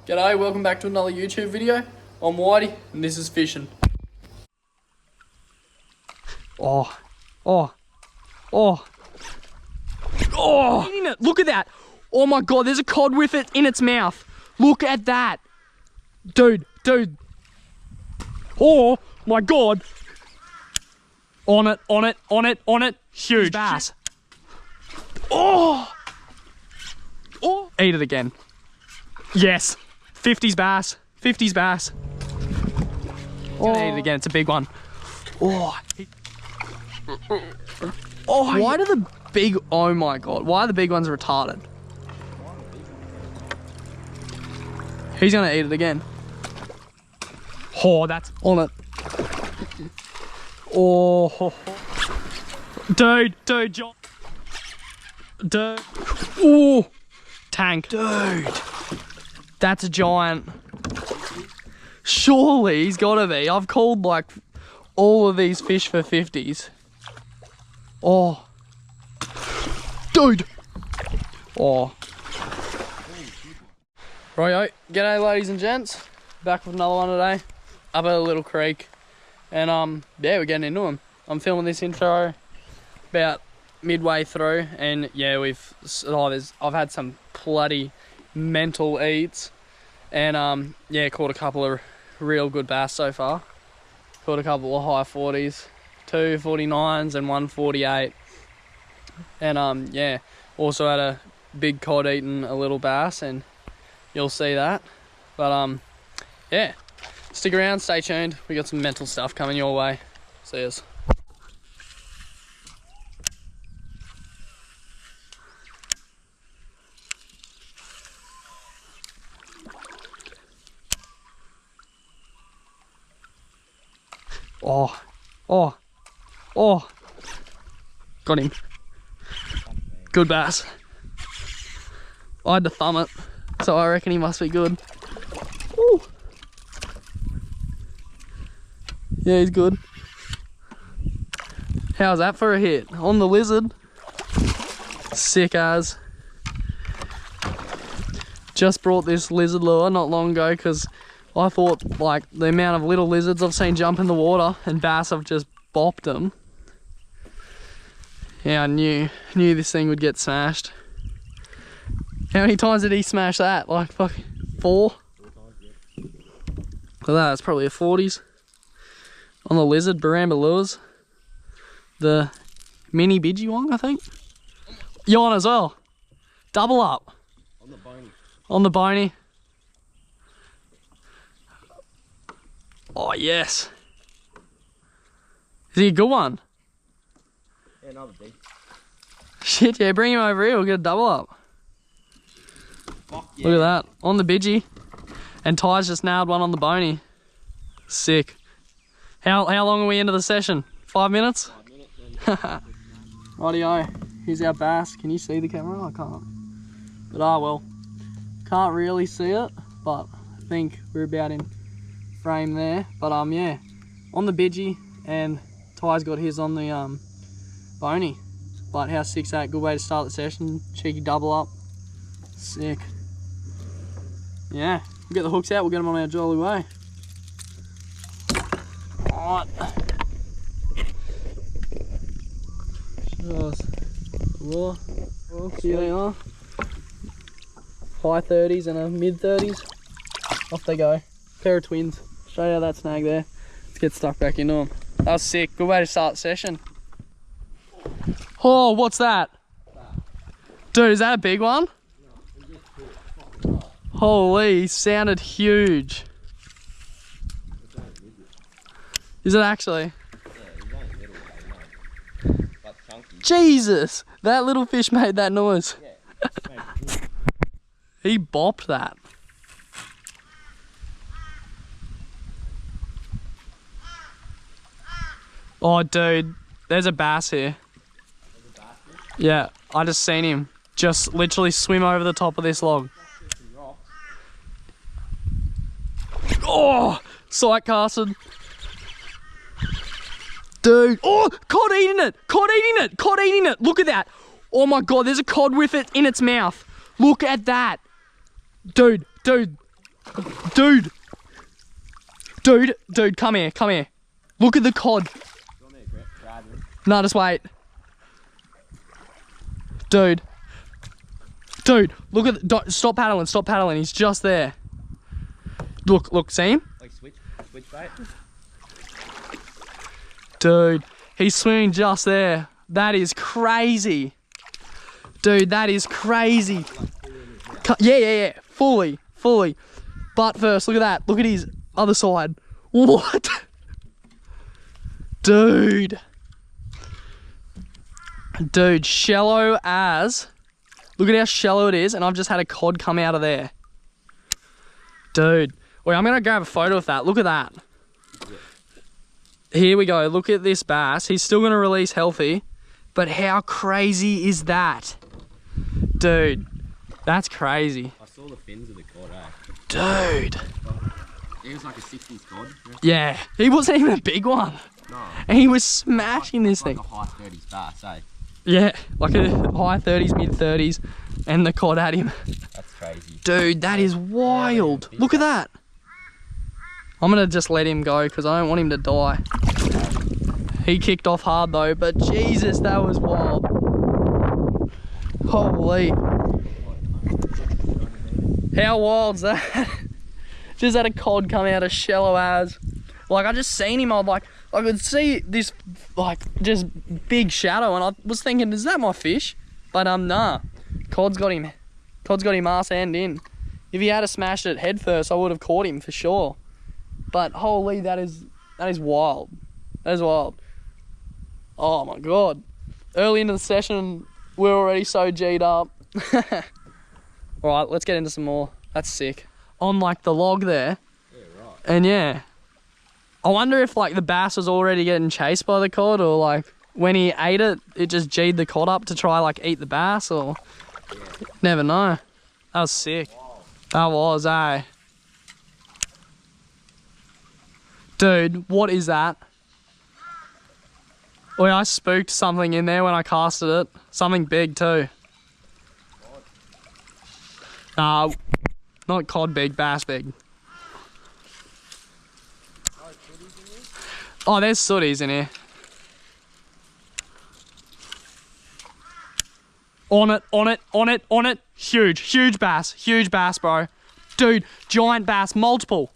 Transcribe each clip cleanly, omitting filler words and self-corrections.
G'day, welcome back to another YouTube video. I'm Whitey and this is fishing. Oh. Eating it, look at that. Oh my god, there's a cod with it in its mouth. Look at that. Dude. Oh my god. On it. Huge bass. Oh. Eat it again. Yes. 50s bass. Gonna eat it again. It's a big one. Oh. Why do the big... Oh my god. Why are the big ones retarded? He's gonna eat it again. Oh, that's on it. Oh. Dude, John. Dude. Oh. Tank. Dude. That's a giant. Surely he's gotta be. I've called like all of these fish for 50s. Oh. Dude. Oh. Righto. G'day ladies and gents. Back with another one today. Up at a little creek. And yeah, we're getting into them. I'm filming this intro about midway through, and yeah, I've had some bloody mental eats, and yeah, caught a couple of real good bass so far. Caught a couple of high 40s, 2 49s and 1 48, and yeah, also had a big cod eating a little bass, and you'll see that. But yeah, stick around, stay tuned. We got some mental stuff coming your way. See us. Oh. Got him. Good bass. I had to thumb it, so I reckon he must be good. Ooh. Yeah, he's good. How's that for a hit? On the lizard. Sick as. Just brought this lizard lure not long ago because I thought like the amount of little lizards I've seen jump in the water and bass have just bopped them. Yeah, I knew this thing would get smashed. How many times did he smash that? Like fucking 4? Look at that, it's probably a 40s. On the lizard, Barambah lures. The mini bidjiwong, I think. You on as well? Double up. On the bony. On the bony. Oh yes. Is he a good one? Yeah, another big. Shit, yeah, bring him over here, we'll get a double up. Fuck yeah. Look at that, on the bidgie. And Ty's just nailed one on the bony. Sick. How long are we into the session? 5 minutes? 5 minutes. Rightio, here's our bass. Can you see the camera? I can't. But well, can't really see it, but I think we're about in frame there. But yeah, on the bidgie, and Ty's got his on the bony. But how sick's that? Good way to start the session. Cheeky double up. Sick. Yeah, we'll get the hooks out, we'll get them on our jolly way. Alright. Well, here they are. High 30s and a mid 30s. Off they go. Pair of twins. Straight out of that snag there. Let's get stuck back into them. That was sick. Good way to start the session. Oh, what's that? Dude, is that a big one? Holy, he sounded huge. Is it actually? But chunky. Jesus, that little fish made that noise. Yeah. He bopped that. Oh, dude, there's a bass here. Yeah, I just seen him just literally swim over the top of this log. Oh, sight casted. Dude, oh, cod eating it. Look at that. Oh my God, there's a cod with it in its mouth. Look at that. Dude. Dude! Dude, come here, come here. Look at the cod. No, just wait. Dude, look at the, stop paddling, he's just there. Look, see him? Like switch bait. Dude, he's swimming just there. That is crazy. Dude, that is crazy. Yeah, fully. But first, look at that. Look at his other side. What? Dude, shallow as. Look at how shallow it is, and I've just had a cod come out of there. Dude, wait, I'm gonna grab a photo of that. Look at that. Here we go. Look at this bass. He's still gonna release healthy, but how crazy is that? Dude, that's crazy. I saw the fins of the cod, Dude. He was like a 60s cod. Yeah, he wasn't even a big one. No. And he was smashing this thing. Like a high 30s bass, eh? Yeah, like a high 30s, mid 30s, and the cod had him. That's crazy. Dude, that is wild. Look at that. I'm gonna just let him go because I don't want him to die. He kicked off hard though, but Jesus, that was wild. Holy. How wild's that? Just had a cod come out of shallow as. Like, I just seen him, I could see this, like, just big shadow, and I was thinking, is that my fish? But, nah. Cod's got him ass end in. If he had smashed it head first, I would have caught him for sure. But, holy, that is wild. That is wild. Oh, my God. Early into the session, we're already so G'd up. Alright, let's get into some more. That's sick. On, like, the log there. Yeah, right. And, yeah. I wonder if, like, the bass was already getting chased by the cod, or, like, when he ate it, it just G'd the cod up to try, like, eat the bass, or... Yeah. Never know. That was sick. Wow. That was, eh? Dude, what is that? Oh, yeah, I spooked something in there when I casted it. Something big, too. Nah, not cod big, bass big. Oh, there's sooties in here. On it. Huge bass, bro. Dude, giant bass, multiple.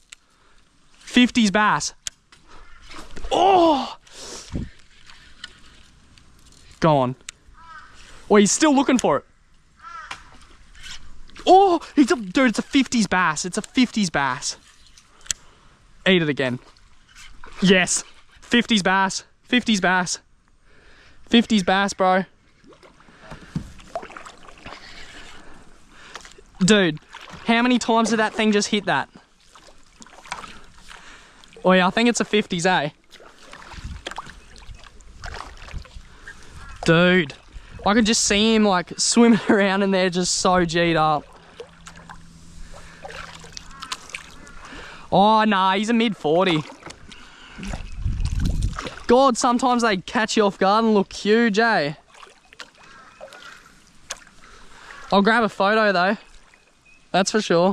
50s bass. Oh! Go on. Oh, he's still looking for it. Oh, dude, it's a 50s bass. It's a 50s bass. Eat it again. Yes. 50s bass. 50s bass. 50s bass, bro. Dude, how many times did that thing just hit that? Oh yeah, I think it's a 50s, eh? Dude, I could just see him like swimming around in there just so G'd up. Oh nah, he's a mid 40. God, sometimes they catch you off guard and look huge, eh? I'll grab a photo though. That's for sure.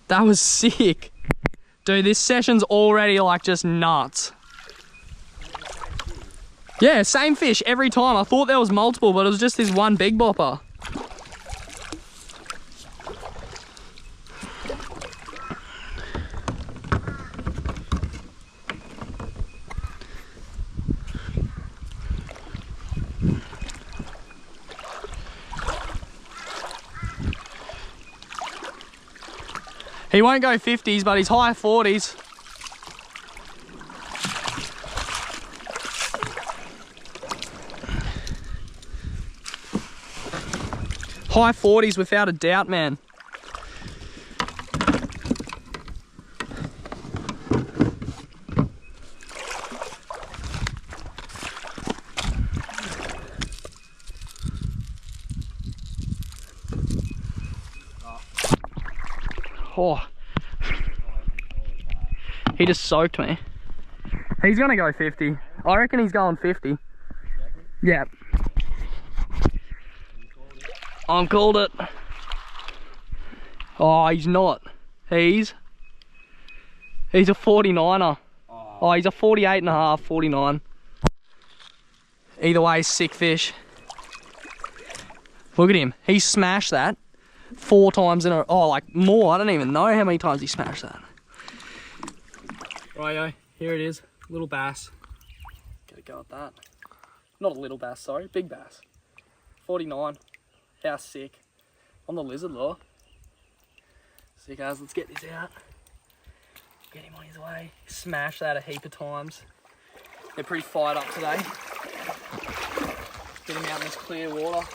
That was sick. Dude, this session's already like just nuts. Yeah, same fish every time. I thought there was multiple, but it was just this one big bopper. He won't go 50s, but he's high 40s. High 40s without a doubt, man. Oh. He just soaked me. He's gonna go 50. I reckon he's going 50. Yeah. I've called it. Oh, he's not. He's a 49er. Oh, he's a 48 and a half, 49. Either way, sick fish. Look at him. He smashed that 4 times in a... Oh, like more. I don't even know how many times he smashed that. Righto, here it is. Little bass. Gotta go with that. Not a little bass, sorry. Big bass. 49. How sick. On the lizard lure. Sick as. Let's get this out. Get him on his way. Smash that a heap of times. They're pretty fired up today. Get him out in this clear water.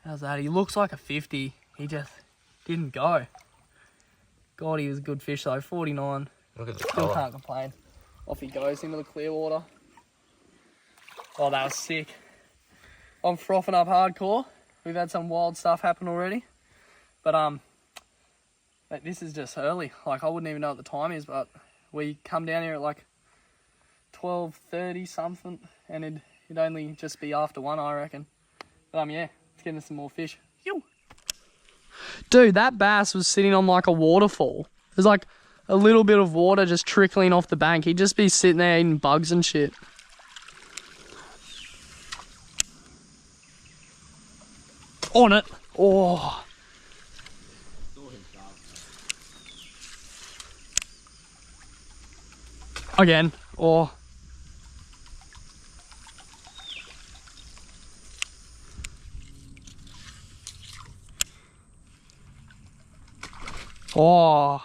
How's that? He looks like a 50. He just didn't go. God, he was a good fish though. 49. Look at the Still colour. can't complain. Off he goes into the clear water. Oh, that was sick. I'm frothing up hardcore. We've had some wild stuff happen already. But this is just early. Like, I wouldn't even know what the time is, but we come down here at like 12:30 something, and it'd only just be after 1, I reckon. But yeah, let's get into some more fish. Yo. Dude, that bass was sitting on like a waterfall. There's like a little bit of water just trickling off the bank. He'd just be sitting there eating bugs and shit. On it. Oh. Again. Oh. Oh.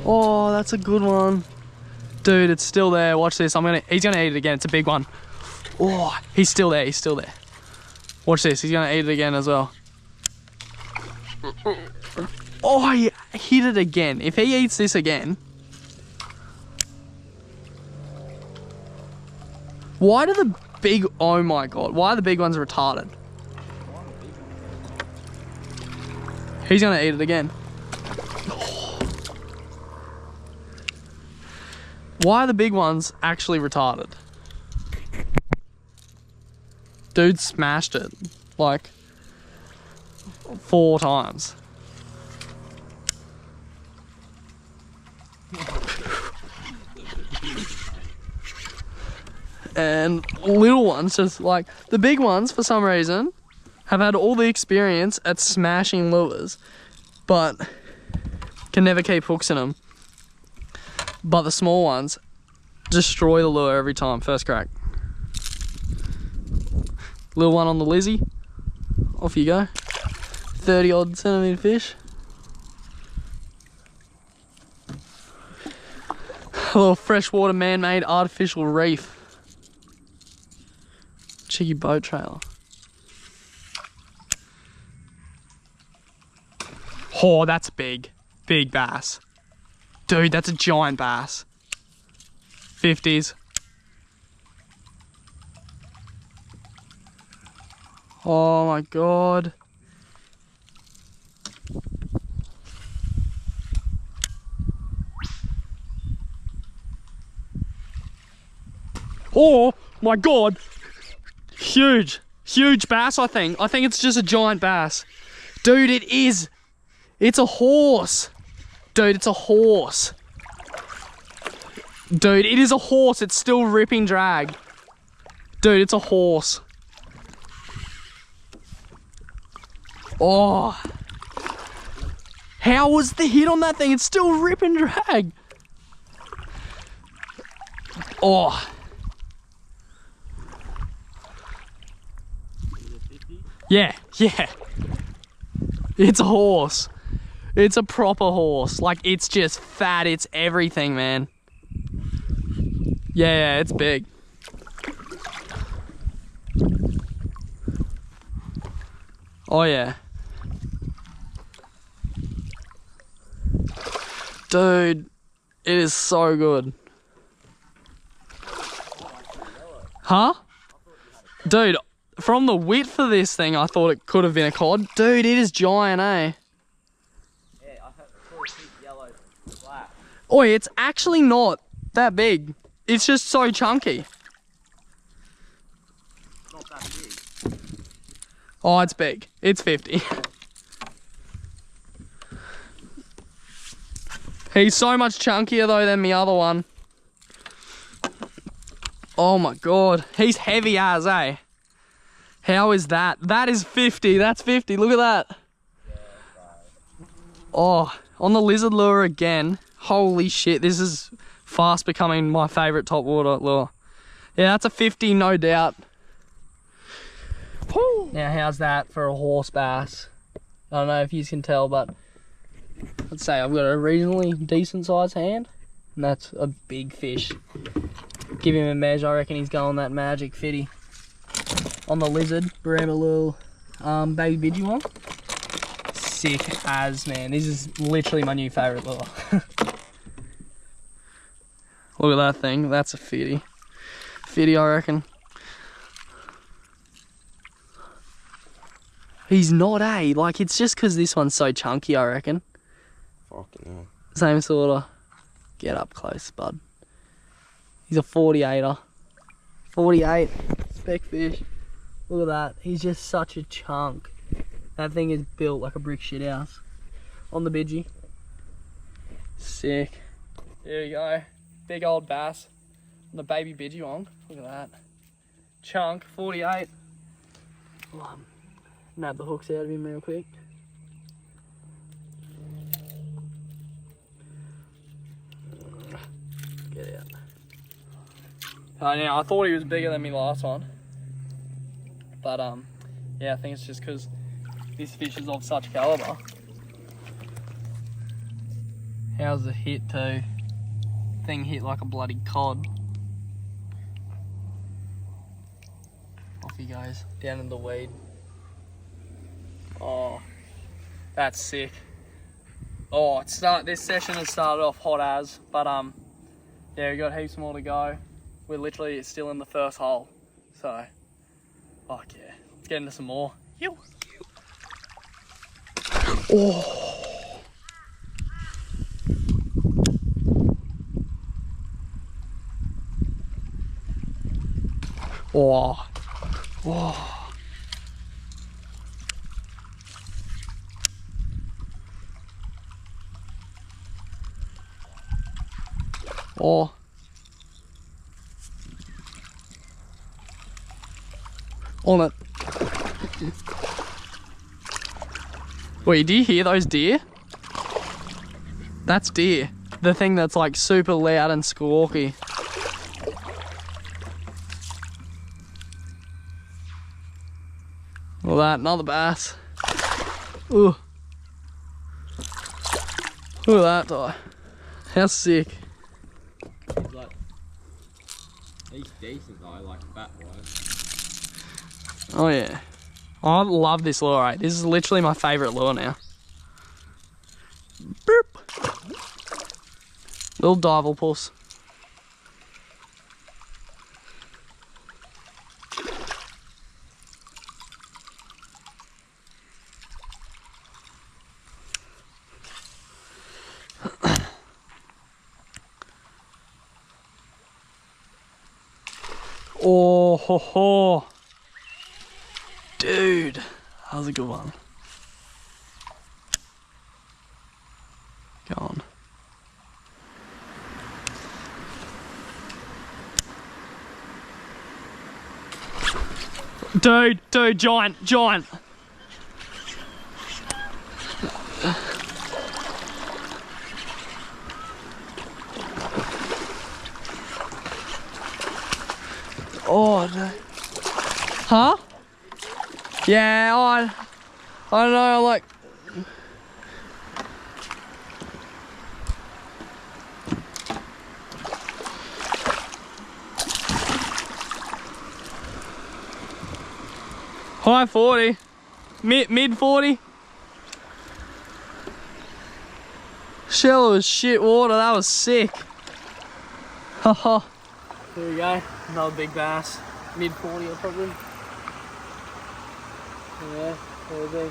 Oh, that's a good one. Dude, it's still there. Watch this. He's gonna eat it again. It's a big one. Oh, he's still there. He's still there. Watch this. He's gonna eat it again as well. Oh, he hit it again. If he eats this again. Why do the big... Oh my God. Why are the big ones retarded? He's gonna eat it again. Why are the big ones actually retarded? Dude smashed it like 4 times. And little ones just like, the big ones for some reason have had all the experience at smashing lures, but can never keep hooks in them. But the small ones destroy the lure every time, first crack. Little one on the Lizzie. Off you go. 30 odd centimetre fish. A little freshwater man-made artificial reef. Cheeky boat trailer. Oh, that's big. Big bass. Dude, that's a giant bass. 50s. Oh my God. Oh my God. Huge. Huge bass, I think. I think it's just a giant bass. Dude, it is. It's a horse. Dude, it's a horse. Dude, it is a horse. It's still ripping drag. Dude, it's a horse. Oh. How was the hit on that thing? It's still ripping drag. Oh. Yeah, yeah. It's a horse. It's a proper horse. Like, it's just fat. It's everything, man. Yeah, it's big. Oh, yeah. Dude, it is so good. Huh? Dude, from the width of this thing, I thought it could have been a cod. Dude, it is giant, eh? Yeah, I thought it was yellow, black. Oi, it's actually not that big. It's just so chunky. Not that big. Oh, it's big. It's 50. He's so much chunkier though than the other one. Oh my God. He's heavy as, eh? How is that? That is 50. That's 50. Look at that. Oh, on the lizard lure again. Holy shit. This is fast becoming my favourite topwater lure. Yeah, that's a 50, no doubt. Woo. Now, how's that for a horse bass? I don't know if you can tell, but let's say I've got a reasonably decent sized hand, and that's a big fish. Give him a measure, I reckon he's going that magic 50. On the lizard, Barambah little baby bidjiwong. Sick as, man. This is literally my new favourite lure. Look at that thing, that's a 50. 50, I reckon. He's not, eh? Like, it's just because this one's so chunky, I reckon. Fucking hell. Same sort of. Get up close, bud. He's a 48er. 48. Speck fish. Look at that. He's just such a chunk. That thing is built like a brick shit house. On the bidgie. Sick. There you go. Big old bass. On the baby bidjiwong. Look at that. Chunk. 48. Nab the hooks out of him real quick. Get out. Now I thought he was bigger than me last one, but yeah, I think it's just because this fish is of such caliber. How's the hit too? Thing hit like a bloody cod. Off he goes down in the weed. Oh, that's sick. Oh, this session has started off hot as, but yeah, we got heaps more to go. We're literally still in the first hole, so fuck yeah. Let's get into some more. Yo. Oh. Oh. Oh. Oh. On it. Wait, do you hear those deer? That's deer. The thing that's like super loud and squawky. Well, another bass. Ooh. Look at that guy. How sick. He's decent though, like fat wise. Oh yeah. I love this lure, right? This is literally my favourite lure now. Boop. Little divalpus. Oh ho ho. Dude, that was a good one. Go on. Dude, giant. Oh no. Huh? Yeah, I don't know, like... High 40. Mid 40. Shallow as shit water, that was sick. Haha. There we go, another big bass. Mid 40 probably. Yeah, there'll be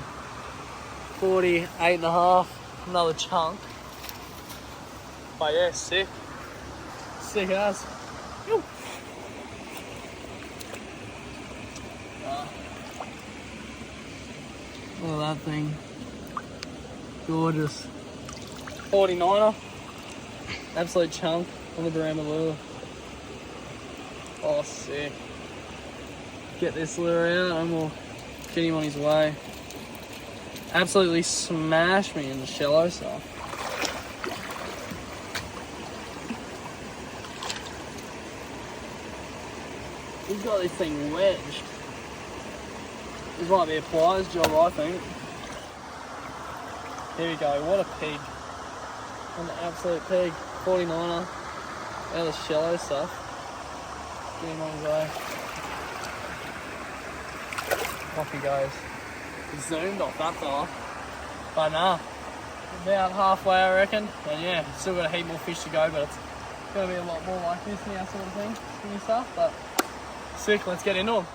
48.5, another chunk. But yeah, sick. Sick as. Look at that thing. Gorgeous. 49er. Absolute chunk on the Barambah lure. Oh, sick. Get this lure out and we'll get him on his way. Absolutely smash me in the shallow stuff. He's got this thing wedged. This might be a pliers job, I think. Here we go, what a pig. An absolute pig. 49er. Out of the shallow stuff. Get him on his way. Off he goes. He zoomed off, that's all. But nah, about halfway I reckon. And yeah, still got a heap more fish to go, but it's gonna be a lot more like this now sort of thing. Skinny stuff, but sick, let's get into them.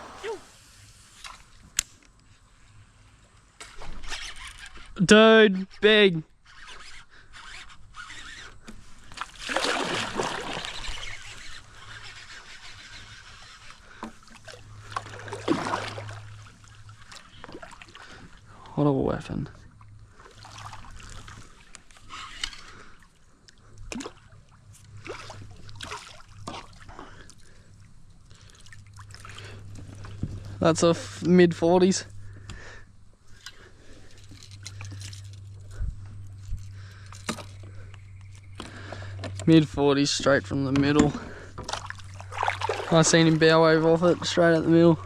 Dude, big. What a weapon. That's a mid-40s. Mid-40s straight from the middle. I seen him bow wave off it straight at the middle.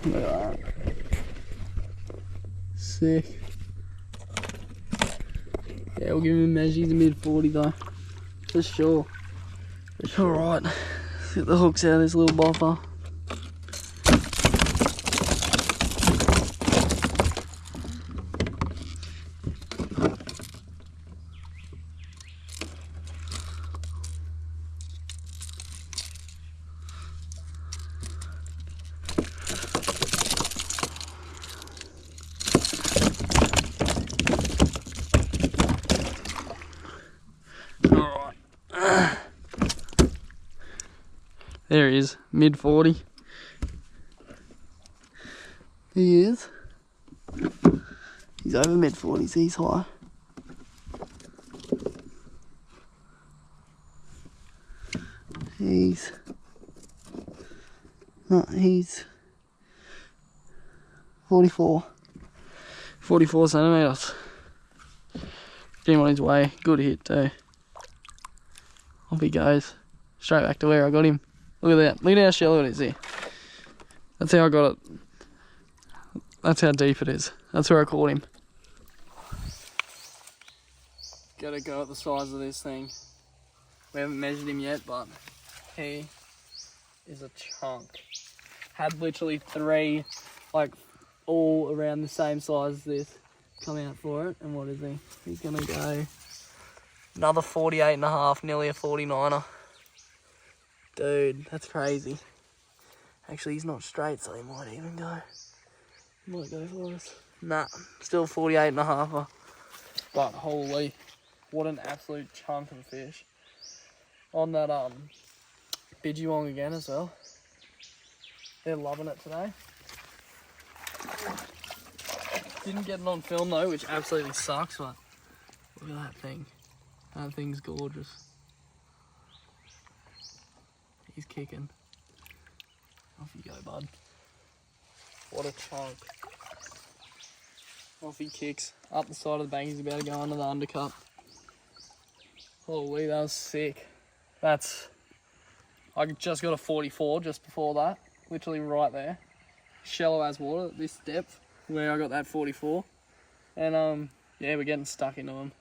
Look at that. Sick. Yeah, we'll give him a measure. He's a mid-40 though. For sure. Alright. Let's get the hooks out of this little buffer. There he is, mid-40. He is. He's over mid-40s, he's high. He's 44 centimetres. Get him on his way, good hit too. Off he goes, straight back to where I got him. Look at that, look at how shallow it is here. That's how I got it. That's how deep it is. That's where I caught him. Gotta go at the size of this thing. We haven't measured him yet, but he is a chunk. Had literally 3, like, all around the same size as this come out for it. And what is he? He's gonna go another 48.5, nearly a 49er. Dude, that's crazy. Actually, he's not straight, so he might even go. He might go for us. Nah, still 48.5. But holy, what an absolute chunk of a fish. On that bidjiwong again as well. They're loving it today. Didn't get it on film though, which absolutely sucks, but look at that thing. That thing's gorgeous. He's kicking. Off you go, bud. What a chunk. Off he kicks. Up the side of the bank, he's about to go under the undercut. Holy, that was sick. I just got a 44 just before that. Literally right there. Shallow as water at this depth where I got that 44. And yeah, we're getting stuck into them.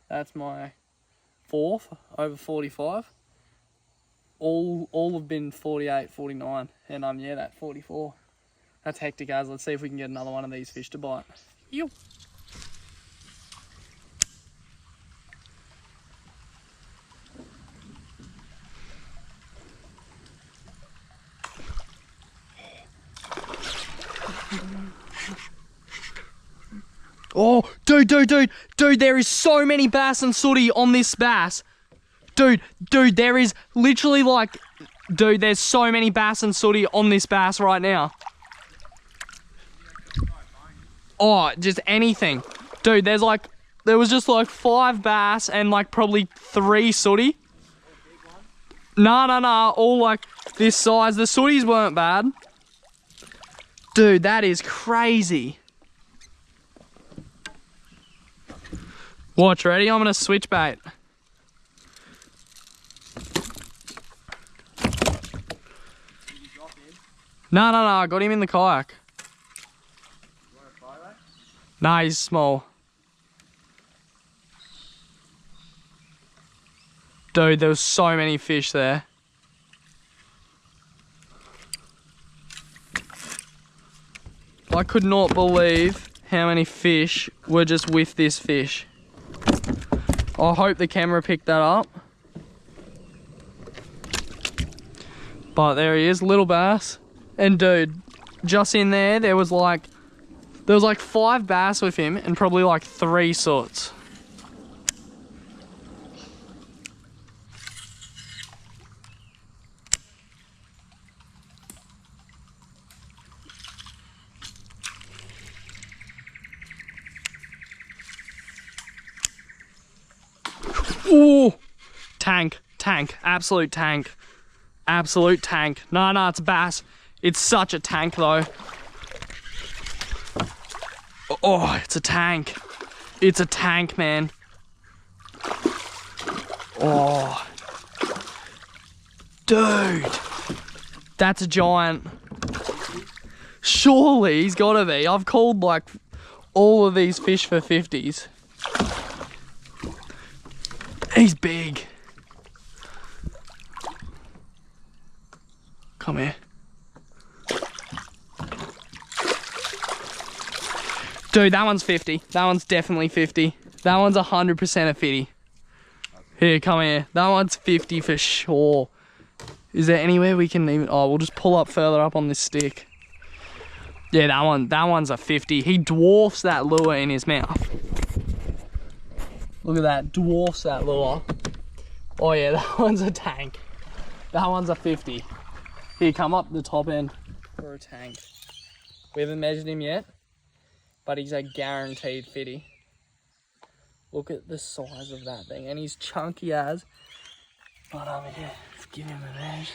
That's my 4th over 45. All have been 48, 49, and yeah, that 44. That's hectic as. Let's see if we can get another one of these fish to bite. Yo. Oh, dude, there is so many bass and sooty on this bass. Dude, there is literally like, dude, there's so many bass and sooty on this bass right now. Oh, just anything. Dude, there was just like 5 bass and like probably 3 sooty. Nah, all like this size. The sooties weren't bad. Dude, that is crazy. Watch, ready? I'm gonna switch bait. No, I got him in the kayak. You want to fly that? Nah, he's small. Dude, there was so many fish there. I could not believe how many fish were just with this fish. I hope the camera picked that up. But there he is, little bass. And dude, just in there, there was like 5 bass with him and probably like 3 sorts. Ooh, tank, absolute tank. No, it's a bass. It's such a tank though. Oh, it's a tank. It's a tank, man. Oh, dude, that's a giant. Surely he's gotta be. I've called like all of these fish for 50s. He's big. Come here. Dude, that one's 50. That one's definitely 50. That one's 100% a 50. Here, come here. That one's 50 for sure. Is there anywhere we can even... Oh, we'll just pull up further up on this stick. Yeah, that one's a 50. He dwarfs that lure in his mouth. Look at that, dwarfs that lure. Oh yeah, that one's a tank. That one's a 50. Here, come up the top end for a tank. We haven't measured him yet, but he's a guaranteed 50. Look at the size of that thing, and he's chunky as. But yeah, let's give him a measure.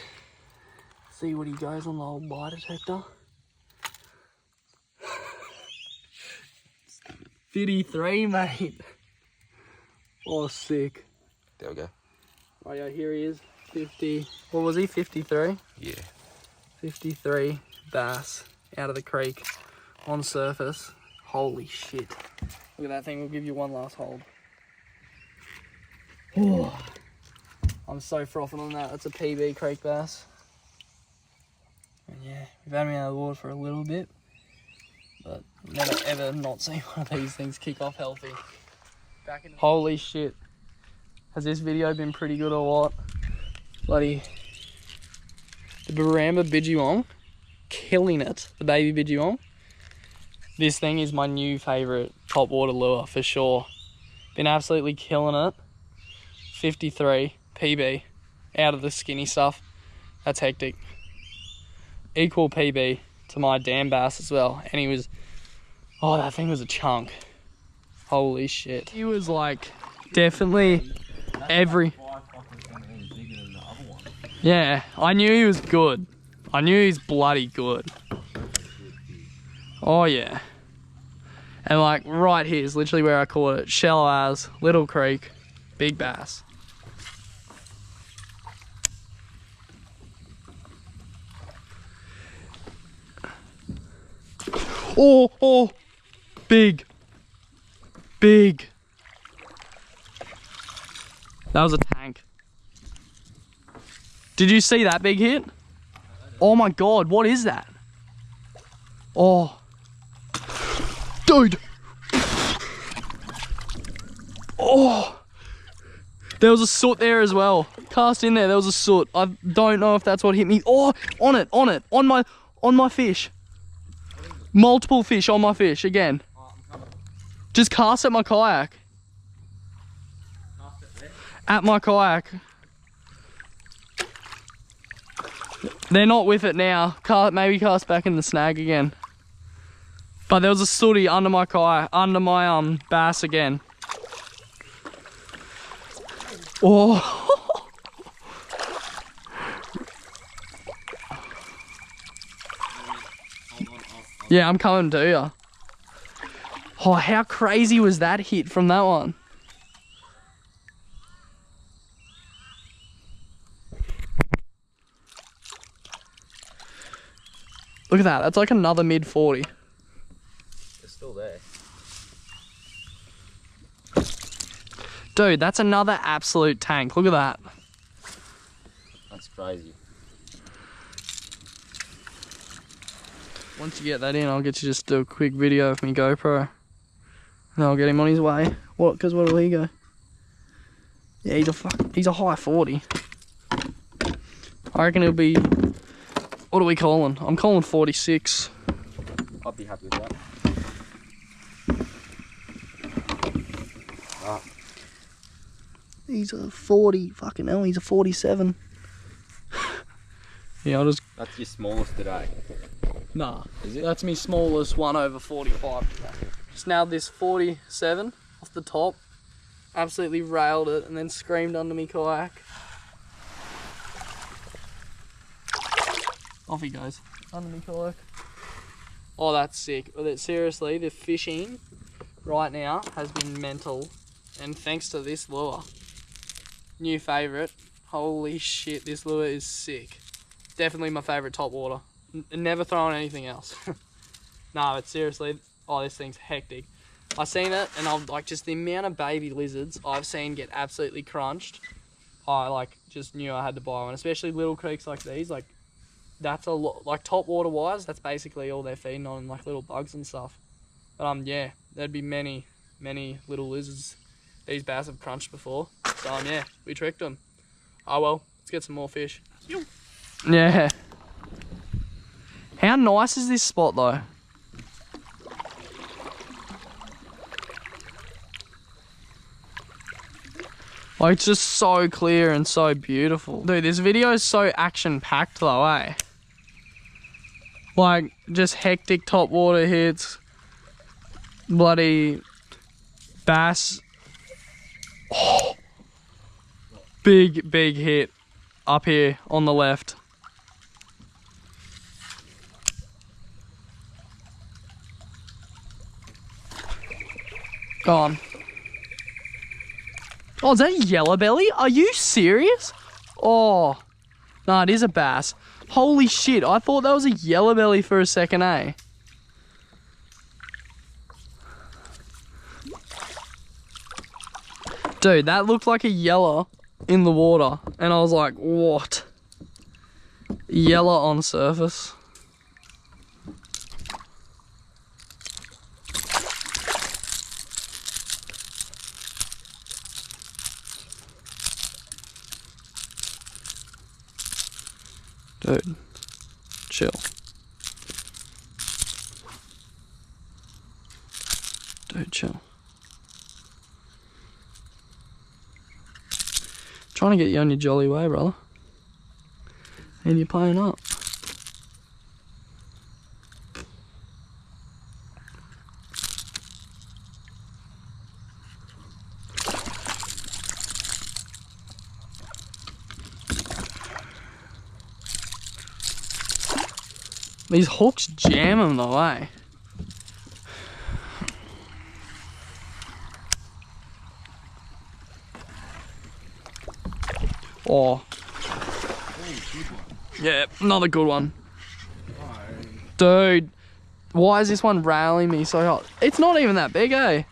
See what he goes on the old lie detector. 53, mate. Oh, sick. There we go. Oh yeah, here he is. 50. What was he? 53? Yeah. 53 bass out of the creek on surface. Holy shit. Look at that thing. We'll give you one last hold. Oh, I'm so frothing on that. That's a PB creek bass. And yeah, we've had him out of the water for a little bit, but never ever not seen one of these things kick off healthy. Holy shit. Has this video been pretty good or what? Bloody... The Barambah bidjiwong. Killing it. The baby bidjiwong. This thing is my new favourite top water lure for sure. Been absolutely killing it. 53 PB. Out of the skinny stuff. That's hectic. Equal PB to my damn bass as well. And he was... Oh, that thing was a chunk. Holy shit. He was like, definitely every... Yeah, I knew he was good. I knew he's bloody good. Oh yeah. And like right here is literally where I caught it. Shallow as, little creek, big bass. Oh, big. That was a tank. Did you see that big hit? Oh my God, what is that? Oh. Dude. Oh. There was a soot there as well. Cast in there was a soot. I don't know if that's what hit me. Oh, on it, on my fish. Multiple fish on my fish again. Just cast at my kayak. Cast it there. At my kayak. They're not with it now. Maybe cast back in the snag again. But there was a sooty under my kayak, under my bass again. Oh. Yeah, I'm coming to you. Oh, how crazy was that hit from that one? Look at that, that's like another mid 40. It's still there. Dude, that's another absolute tank. Look at that. That's crazy. Once you get that in, I'll get you just do a quick video of me GoPro. And I'll get him on his way. What? Because where will he go? Yeah, he's a high 40. I reckon he'll be, what are we calling? I'm calling 46. I'd be happy with that. Ah. He's a 40, fucking hell, he's a 47. Yeah, I'll just... That's your smallest today. Nah, is it? That's me smallest 1/45 today. Just nailed this 47 off the top. Absolutely railed it and then screamed under me kayak. Off he goes, under me kayak. Oh, that's sick. But seriously, the fishing right now has been mental. And thanks to this lure. New favourite. Holy shit, this lure is sick. Definitely my favourite top water. Never throwing anything else. Nah, but seriously, oh, this thing's hectic. I seen it and I'm like, just the amount of baby lizards I've seen get absolutely crunched. I like just knew I had to buy one, especially little creeks like these. Like that's a lot, like top water wise, that's basically all they're feeding on, like little bugs and stuff. But yeah, there'd be many little lizards these bass have crunched before. So yeah, we tricked them. Oh well, let's get some more fish. Yeah. How nice is this spot though? Like, it's just so clear and so beautiful. Dude, this video is so action-packed though, eh? Like, just hectic top water hits. Bloody bass. Oh. Big hit up here on the left. Gone. Oh, is that a yellow belly? Are you serious? Oh, no, it is a bass. Holy shit, I thought that was a yellow belly for a second, eh? Dude, that looked like a yellow in the water. And I was like, what? Yellow on surface. Dude, chill. Dude, chill. Trying to get you on your jolly way, brother. And you're playing up. These hooks jam them though, eh? Oh. Yeah, another good one. Dude, why is this one railing me so hard? It's not even that big, eh?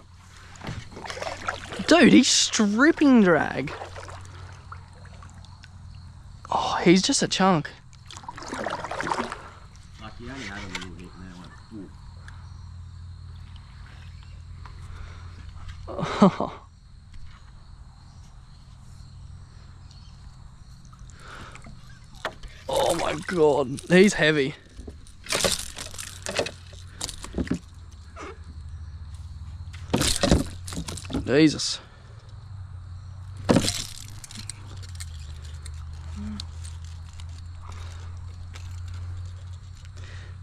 Dude, he's stripping drag. Oh, he's just a chunk. Like you only had a little bit and then went, Oh. Oh my god, he's heavy. Jesus.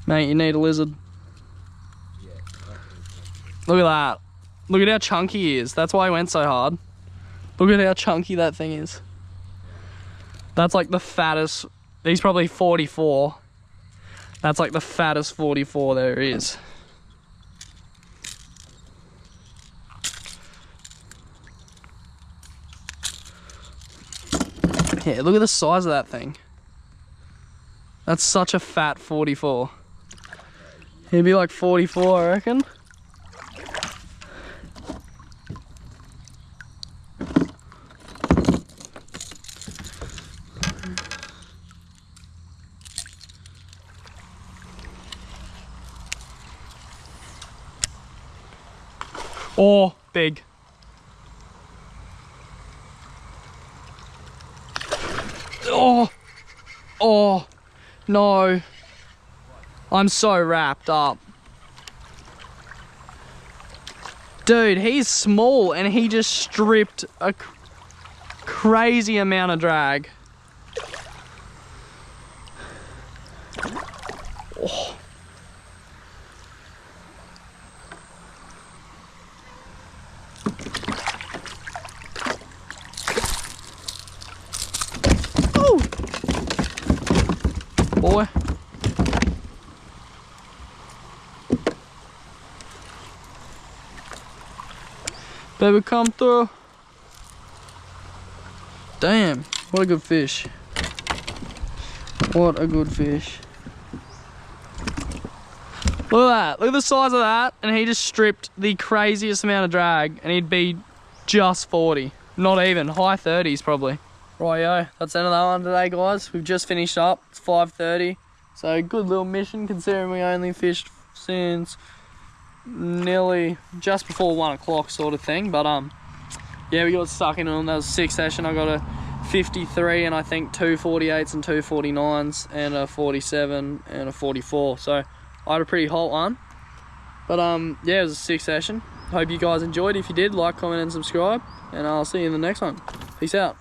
Mate, you need a lizard. Yeah. Look at that. Look at how chunky he is. That's why he went so hard. Look at how chunky that thing is. That's like the fattest. He's probably 44. That's like the fattest 44 there is. Yeah, look at the size of that thing. That's such a fat 44. He'd be like 44, I reckon. Oh, big. Oh, oh, no. I'm so wrapped up. Dude, he's small and he just stripped a crazy amount of drag. Oh. Boy. Baby, come through. Damn, what a good fish. What a good fish. Look at that, look at the size of that, and he just stripped the craziest amount of drag, and he'd be just 40. Not even, high 30s probably. Rightio, that's the end of that one today, guys. We've just finished up, it's 5:30. So good little mission considering we only fished since nearly just before 1 o'clock sort of thing. But yeah, we got stuck into them. That was a sick session. I got a 53 and I think 2 48s and 2 49s and a 47 and a 44. So I had a pretty hot one. But yeah, it was a sick session. Hope you guys enjoyed. If you did, like, comment and subscribe. And I'll see you in the next one. Peace out.